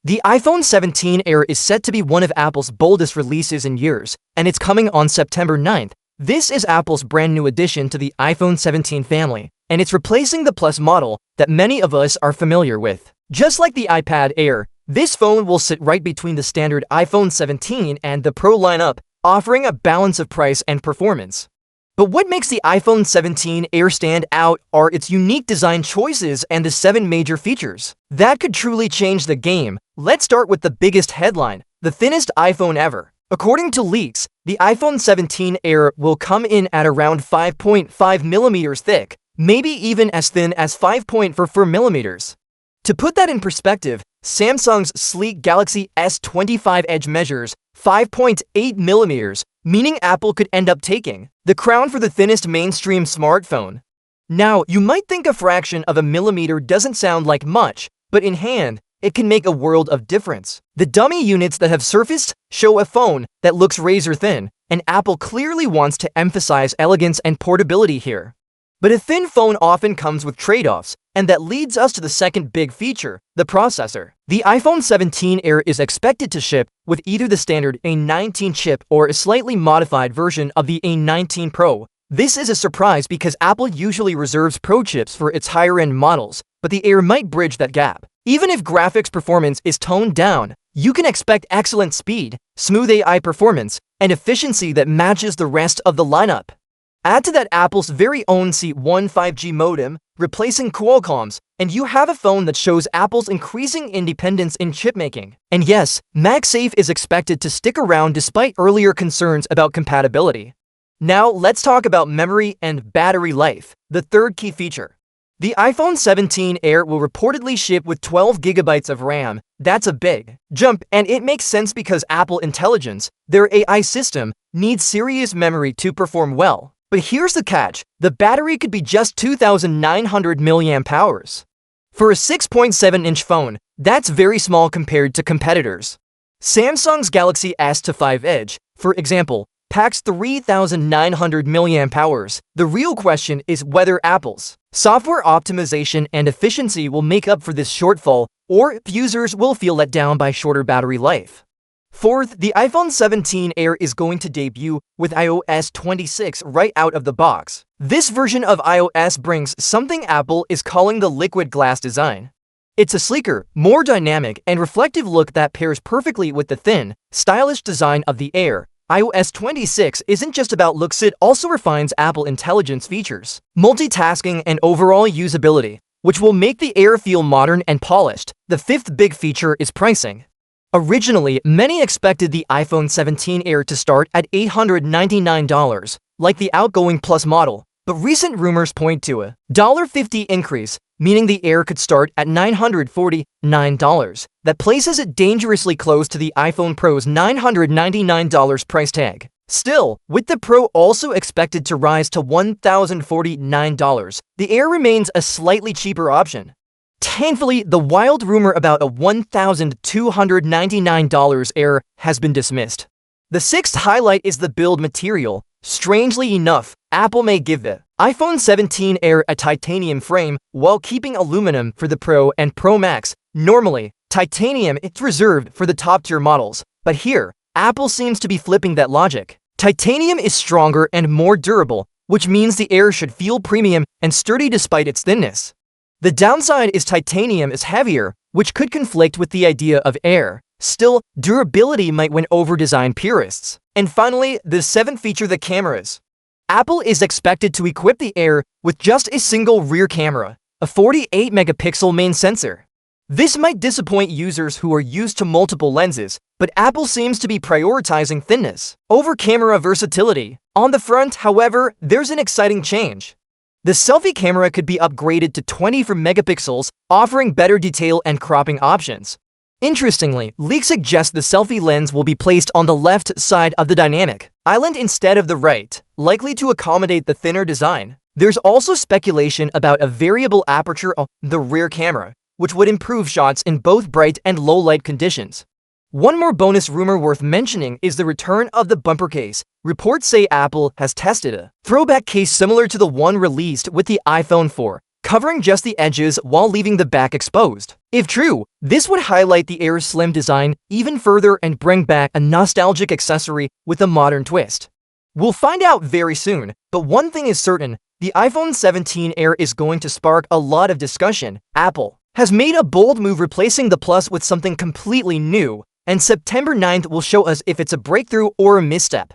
The iPhone 17 Air is set to be one of Apple's boldest releases in years, and it's coming on September 9th. This is Apple's brand new addition to the iPhone 17 family, and it's replacing the Plus model that many of us are familiar with. Just like the iPad Air, this phone will sit right between the standard iPhone 17 and the Pro lineup, offering a balance of price and performance. But what makes the iPhone 17 Air stand out are its unique design choices and the 7 major features that could truly change the game. Let's start with the biggest headline: the thinnest iPhone ever. According to leaks, the iPhone 17 Air will come in at around 5.5 millimeters thick, maybe even as thin as 5.44 millimeters. To put that in perspective, Samsung's sleek Galaxy S25 Edge measures 5.8 millimeters, meaning Apple could end up taking the crown for the thinnest mainstream smartphone. Now, you might think a fraction of a millimeter doesn't sound like much, but in hand, it can make a world of difference. The dummy units that have surfaced show a phone that looks razor thin, and Apple clearly wants to emphasize elegance and portability here. But a thin phone often comes with trade-offs, and that leads us to the second big feature: the processor. The iPhone 17 Air is expected to ship with either the standard A19 chip or a slightly modified version of the A19 Pro. This is a surprise because Apple usually reserves Pro chips for its higher-end models, but the Air might bridge that gap. Even if graphics performance is toned down, you can expect excellent speed, smooth AI performance, and efficiency that matches the rest of the lineup. Add to that Apple's very own C1 5G modem, replacing Qualcomm's, and you have a phone that shows Apple's increasing independence in chipmaking. And yes, MagSafe is expected to stick around despite earlier concerns about compatibility. Now let's talk about memory and battery life, the third key feature. The iPhone 17 Air will reportedly ship with 12 gigabytes of RAM. That's a big jump, and it makes sense because Apple Intelligence, their AI system, needs serious memory to perform well. But here's the catch: the battery could be just 2,900 mAh. For a 6.7-inch phone, that's very small compared to competitors. Samsung's Galaxy S25 Edge, for example, packs 3,900 mAh. The real question is whether Apple's software optimization and efficiency will make up for this shortfall, or if users will feel let down by shorter battery life. Fourth, the iPhone 17 Air is going to debut with iOS 26 right out of the box. This version of iOS brings something Apple is calling the liquid glass design. It's a sleeker, more dynamic, and reflective look that pairs perfectly with the thin, stylish design of the Air. iOS 26 isn't just about looks, it also refines Apple Intelligence features, multitasking, and overall usability, which will make the Air feel modern and polished. The fifth big feature is pricing. Originally, many expected the iPhone 17 Air to start at $899, like the outgoing Plus model, but recent rumors point to a $50 increase, meaning the Air could start at $949. That places it dangerously close to the iPhone Pro's $999 price tag. Still, with the Pro also expected to rise to $1,049, the Air remains a slightly cheaper option. Thankfully, the wild rumor about a $1,299 Air has been dismissed. The sixth highlight is the build material. Strangely enough, Apple may give the iPhone 17 Air a titanium frame while keeping aluminum for the Pro and Pro Max. Normally, titanium is reserved for the top-tier models, but here, Apple seems to be flipping that logic. Titanium is stronger and more durable, which means the Air should feel premium and sturdy despite its thinness. The downside is titanium is heavier, which could conflict with the idea of Air. Still, durability might win over design purists. And finally, the seventh feature: the cameras. Apple is expected to equip the Air with just a single rear camera, a 48-megapixel main sensor. This might disappoint users who are used to multiple lenses, but Apple seems to be prioritizing thinness over camera versatility. On the front, however, there's an exciting change. The selfie camera could be upgraded to 24 megapixels, offering better detail and cropping options. Interestingly, leaks suggest the selfie lens will be placed on the left side of the dynamic island instead of the right, likely to accommodate the thinner design. There's also speculation about a variable aperture of the rear camera, which would improve shots in both bright and low light conditions. One more bonus rumor worth mentioning is the return of the bumper case. Reports say Apple has tested a throwback case similar to the one released with the iPhone 4, covering just the edges while leaving the back exposed. If true, this would highlight the Air's slim design even further and bring back a nostalgic accessory with a modern twist. We'll find out very soon, but one thing is certain, the iPhone 17 Air is going to spark a lot of discussion. Apple has made a bold move replacing the Plus with something completely new, and September 9th will show us if it's a breakthrough or a misstep.